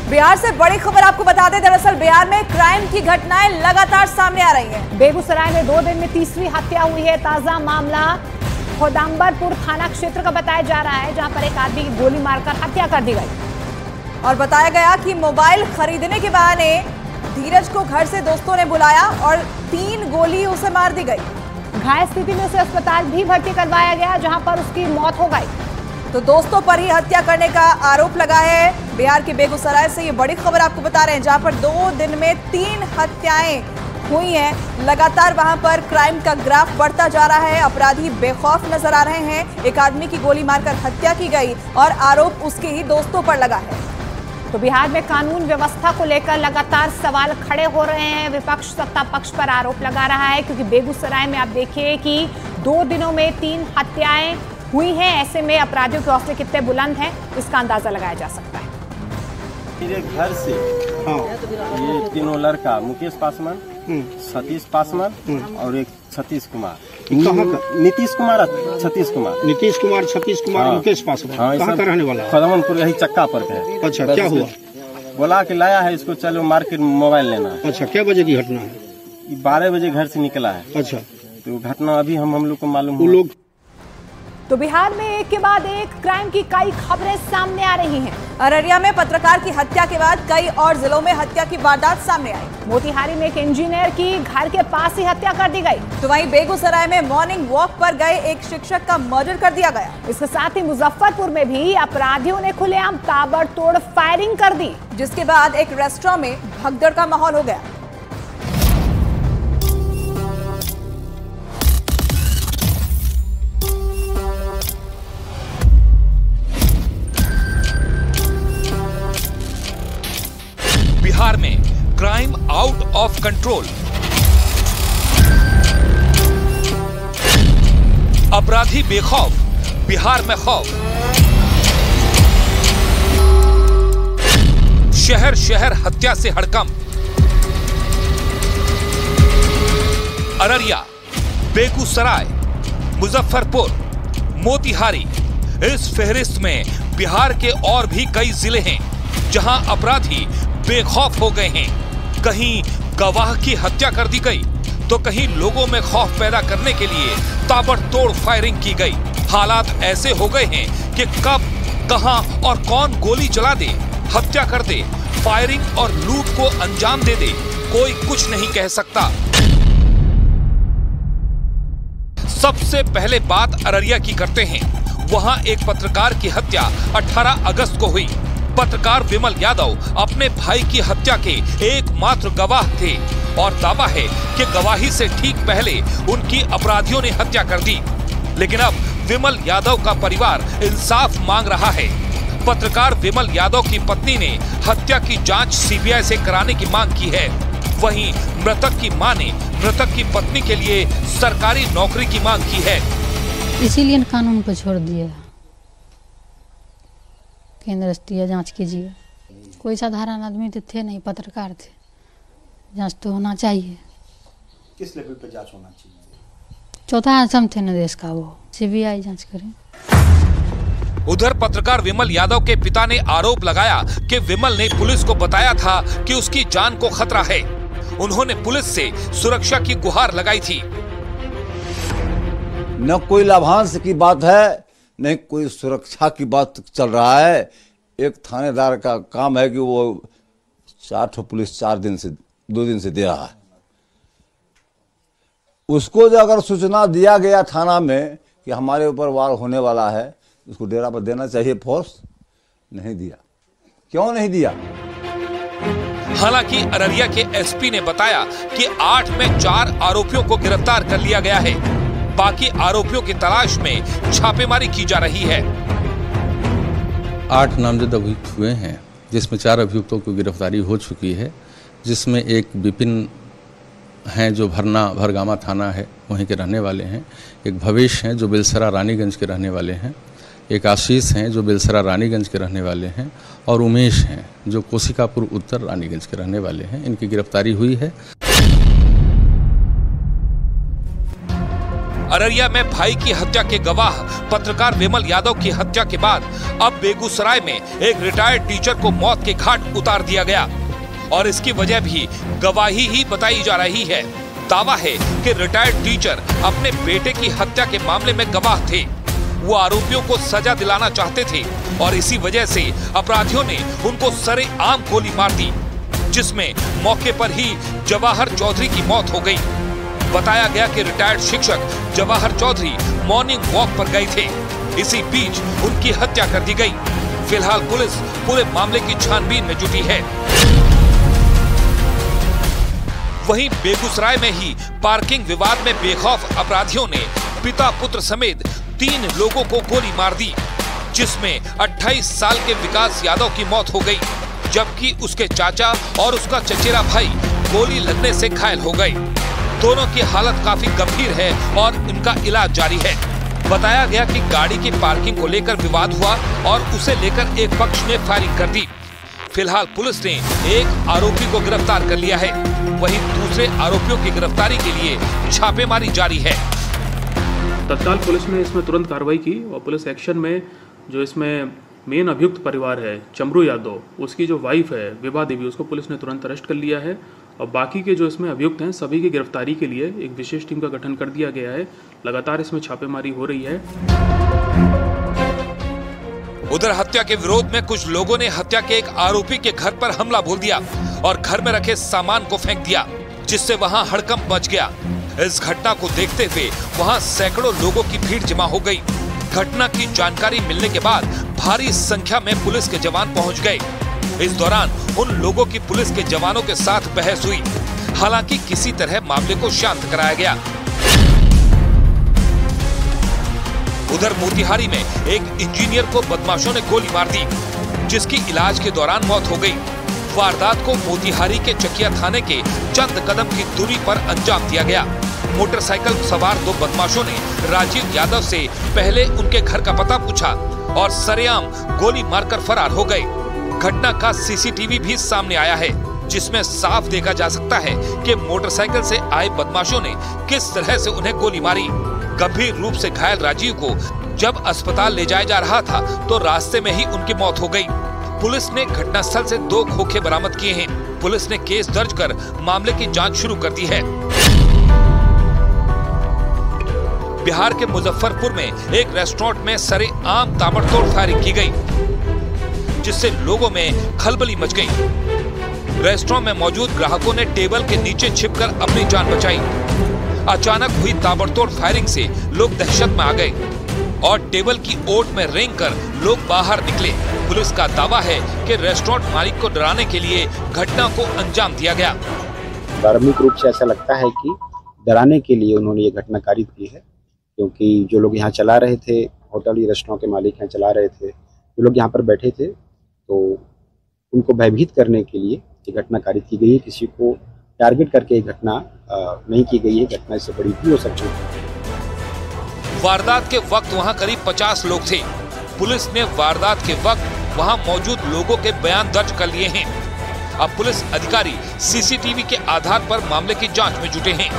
बिहार से बड़ी खबर आपको बता दें, दरअसल बिहार में क्राइम की घटनाएं लगातार सामने आ रही हैं। बेगूसराय में 2 दिन में तीसरी हत्या हुई है। ताजा मामला खोदाम्बरपुर थाना क्षेत्र का बताया जा रहा है, जहां पर एक आदमी की गोली मारकर हत्या कर दी गई और बताया गया कि मोबाइल खरीदने के बहाने धीरज को घर से दोस्तों ने बुलाया और 3 गोली उसे मार दी गई। घायल स्थिति में उसे अस्पताल भी भर्ती करवाया गया, जहां पर उसकी मौत हो गई। तो दोस्तों पर ही हत्या करने का आरोप लगा है। बिहार के बेगूसराय से ये बड़ी खबर आपको बता रहे हैं, जहां पर 2 दिन में 3 हत्याएं हुई हैं। लगातार वहां पर क्राइम का ग्राफ बढ़ता जा रहा है। अपराधी बेखौफ नजर आ रहे हैं। एक आदमी की गोली मारकर हत्या की गई और आरोप उसके ही दोस्तों पर लगा है। तो बिहार में कानून व्यवस्था को लेकर लगातार सवाल खड़े हो रहे हैं। विपक्ष सत्ता पक्ष पर आरोप लगा रहा है, क्योंकि बेगूसराय में आप देखिए कि 2 दिनों में 3 हत्याएं हुई हैं। ऐसे में अपराधियों के हौसले कितने बुलंद हैं, इसका अंदाजा लगाया जा सकता है। मेरे घर से ये तीनों लड़का, मुकेश पासवान, सतीश पासवान और एक सतीश कुमार, नीतीश कुमार, सतीश कुमार, मुकेश पासवान कहाँ का रहने वाला? खोदाम्बरपुर, यही चक्का पर है। अच्छा, क्या हुआ? बोला कि लाया है इसको, चलो मार्केट में मोबाइल लेना है। अच्छा, क्या बजे की घटना है? 12 बजे घर से निकला है। अच्छा, तो घटना अभी हम लोग को मालूम वो लोग। तो बिहार में एक के बाद एक क्राइम की कई खबरें सामने आ रही हैं। अररिया में पत्रकार की हत्या के बाद कई और जिलों में हत्या की वारदात सामने आई। मोतिहारी में एक इंजीनियर की घर के पास ही हत्या कर दी गई। तो वहीं बेगूसराय में मॉर्निंग वॉक पर गए एक शिक्षक का मर्डर कर दिया गया। इसके साथ ही मुजफ्फरपुर में भी अपराधियों ने खुलेआम ताबड़तोड़ फायरिंग कर दी, जिसके बाद एक रेस्टोरेंट में भगदड़ का माहौल हो गया। बिहार में क्राइम आउट ऑफ कंट्रोल, अपराधी बेखौफ, बिहार में खौफ। शहर शहर हत्या से हड़कंप। अररिया, बेगूसराय, मुजफ्फरपुर, मोतिहारी, इस फहरिस्त में बिहार के और भी कई जिले हैं जहां अपराधी बेखौफ हो गए हैं। कहीं गवाह की हत्या कर दी गई, तो कहीं लोगों में खौफ पैदा करने के लिए ताबड़तोड़ फायरिंग की गई। हालात ऐसे हो गए हैं कि कब, कहां और कौन गोली चला दे, हत्या कर दे, फायरिंग और लूट को अंजाम दे दे, कोई कुछ नहीं कह सकता। सबसे पहले बात अररिया की करते हैं। वहां एक पत्रकार की हत्या 18 अगस्त को हुई। पत्रकार विमल यादव अपने भाई की हत्या के एकमात्र गवाह थे और दावा है कि गवाही से ठीक पहले उनकी अपराधियों ने हत्या कर दी। लेकिन अब विमल यादव का परिवार इंसाफ मांग रहा है। पत्रकार विमल यादव की पत्नी ने हत्या की जांच सीबीआई से कराने की मांग की है। वहीं मृतक की मां ने मृतक की पत्नी के लिए सरकारी नौकरी की मांग की है। इसीलिए कानून को छोड़ दिया। केंद्र राष्ट्रीय जांच कीजिए। कोई साधारण आदमी तो थे नहीं, पत्रकार थे। जांच तो होना चाहिए। किस लेवल पे जांच होना चाहिए? चौथा आसम थे न देश का, वो सीबीआई जांच करें। उधर पत्रकार विमल यादव के पिता ने आरोप लगाया कि विमल ने पुलिस को बताया था कि उसकी जान को खतरा है। उन्होंने पुलिस से सुरक्षा की गुहार लगाई थी। न कोई लाभांश की बात है, नहीं कोई सुरक्षा की बात चल रहा है। एक थानेदार का काम है कि वो 4 पुलिस 2 दिन से दे रहा है। उसको जो अगर सूचना दिया गया थाना में कि हमारे ऊपर वार होने वाला है, उसको डेरा पर देना चाहिए फोर्स। नहीं दिया। क्यों नहीं दिया? हालांकि अररिया के एसपी ने बताया कि 8 में 4 आरोपियों को गिरफ्तार कर लिया गया है। बाकी आरोपियों की तलाश में छापेमारी की जा रही है। 8 नामजद अभियुक्त हुए हैं, जिसमें 4 अभियुक्तों की गिरफ्तारी हो चुकी है, जिसमें एक विपिन हैं जो भरगामा थाना है वहीं के रहने वाले हैं, एक भवेश हैं जो बेलसरा रानीगंज के रहने वाले हैं, एक आशीष हैं जो बेलसरा रानीगंज के रहने वाले हैं, और उमेश हैं जो कोशिकापुर उत्तर रानीगंज के रहने वाले हैं। इनकी गिरफ्तारी हुई है। अररिया में भाई की हत्या के गवाह पत्रकार विमल यादव की हत्या के बाद अब बेगूसराय में एक रिटायर्ड टीचर को मौत के घाट उतार दिया गया और इसकी वजह भी गवाही ही बताई जा रही है। दावा है कि रिटायर्ड टीचर अपने बेटे की हत्या के मामले में गवाह थे। वो आरोपियों को सजा दिलाना चाहते थे और इसी वजह से अपराधियों ने उनको सरेआम गोली मार दी, जिसमें मौके पर ही जवाहर चौधरी की मौत हो गई। बताया गया कि रिटायर्ड शिक्षक जवाहर चौधरी मॉर्निंग वॉक पर गए थे। इसी बीच उनकी हत्या कर दी गई। फिलहाल पुलिस पूरे मामले की छानबीन में जुटी है। वहीं बेगूसराय में ही पार्किंग विवाद में बेखौफ अपराधियों ने पिता पुत्र समेत 3 लोगों को गोली मार दी, जिसमें 28 साल के विकास यादव की मौत हो गई, जबकि उसके चाचा और उसका चचेरा भाई गोली लगने से घायल हो गए। दोनों की हालत काफी गंभीर है और इनका इलाज जारी है। बताया गया कि गाड़ी की पार्किंग को लेकर विवाद हुआ और उसे लेकर एक पक्ष ने फायरिंग कर दी। फिलहाल पुलिस ने एक आरोपी को गिरफ्तार कर लिया है, वहीं दूसरे आरोपियों की गिरफ्तारी के लिए छापेमारी जारी है। तत्काल पुलिस ने इसमें तुरंत कार्रवाई की और पुलिस एक्शन में जो इसमें मेन अभियुक्त परिवार है चमरू यादव, उसकी जो वाइफ है विभा देवी, उसको पुलिस ने तुरंत अरेस्ट कर लिया है और बाकी के जो इसमें अभियुक्त हैं सभी की गिरफ्तारी के लिए एक विशेष टीम का गठन कर दिया गया है। लगातार इसमें छापेमारी हो रही है। उधर हत्या के विरोध में कुछ लोगों ने हत्या के एक आरोपी के घर पर हमला बोल दिया और घर में रखे सामान को फेंक दिया, जिससे वहां हड़कंप मच गया। इस घटना को देखते हुए वहां सैकड़ों लोगों की भीड़ जमा हो गई। घटना की जानकारी मिलने के बाद भारी संख्या में पुलिस के जवान पहुंच गए। इस दौरान उन लोगों की पुलिस के जवानों के साथ बहस हुई। हालांकि किसी तरह मामले को शांत कराया गया। उधर मोतिहारी में एक इंजीनियर को बदमाशों ने गोली मार दी, जिसकी इलाज के दौरान मौत हो गई। वारदात को मोतिहारी के चकिया थाने के चंद कदम की दूरी पर अंजाम दिया गया। मोटरसाइकिल सवार 2 बदमाशों ने राजीव यादव से पहले उनके घर का पता पूछा और सरेआम गोली मारकर फरार हो गए। घटना का सीसीटीवी भी सामने आया है, जिसमें साफ देखा जा सकता है कि मोटरसाइकिल से आए बदमाशों ने किस तरह से उन्हें गोली मारी। गंभीर रूप से घायल राजीव को जब अस्पताल ले जाया जा रहा था तो रास्ते में ही उनकी मौत हो गई। पुलिस ने घटनास्थल से 2 खोखे बरामद किए हैं। पुलिस ने केस दर्ज कर मामले की जांच शुरू कर दी है। बिहार के मुजफ्फरपुर में एक रेस्टोरेंट में सरेआम ताबड़तोड़ फायरिंग की गई, जिससे लोगों में खलबली मच गई। रेस्टोरेंट में मौजूद ग्राहकों ने टेबल के नीचे छिपकर अपनी जान बचाई। अचानक हुई ताबड़तोड़ फायरिंग से लोग दहशत में आ गए और टेबल की ओट में रेंगकर लोग बाहर निकले। पुलिस का दावा है कि रेस्टोरेंट मालिक को डराने के लिए घटना को अंजाम दिया गया। धार्मिक रूप से ऐसा लगता है कि डराने के लिए उन्होंने ये घटना कारित की है, क्योंकि जो लोग यहाँ चला रहे थे, होटल या रेस्टोरेंट के मालिक यहाँ चला रहे थे, जो लोग यहाँ पर बैठे थे, तो उनको भयभीत करने के लिए ये घटना कारित की गई है। किसी को टारगेट करके ये घटना नहीं की गई है। घटना इससे बड़ी भी हो सकती है। वारदात के वक्त वहां करीब 50 लोग थे। पुलिस ने वारदात के वक्त वहां मौजूद लोगों के बयान दर्ज कर लिए हैं। अब पुलिस अधिकारी सीसीटीवी के आधार पर मामले की जांच में जुटे हैं।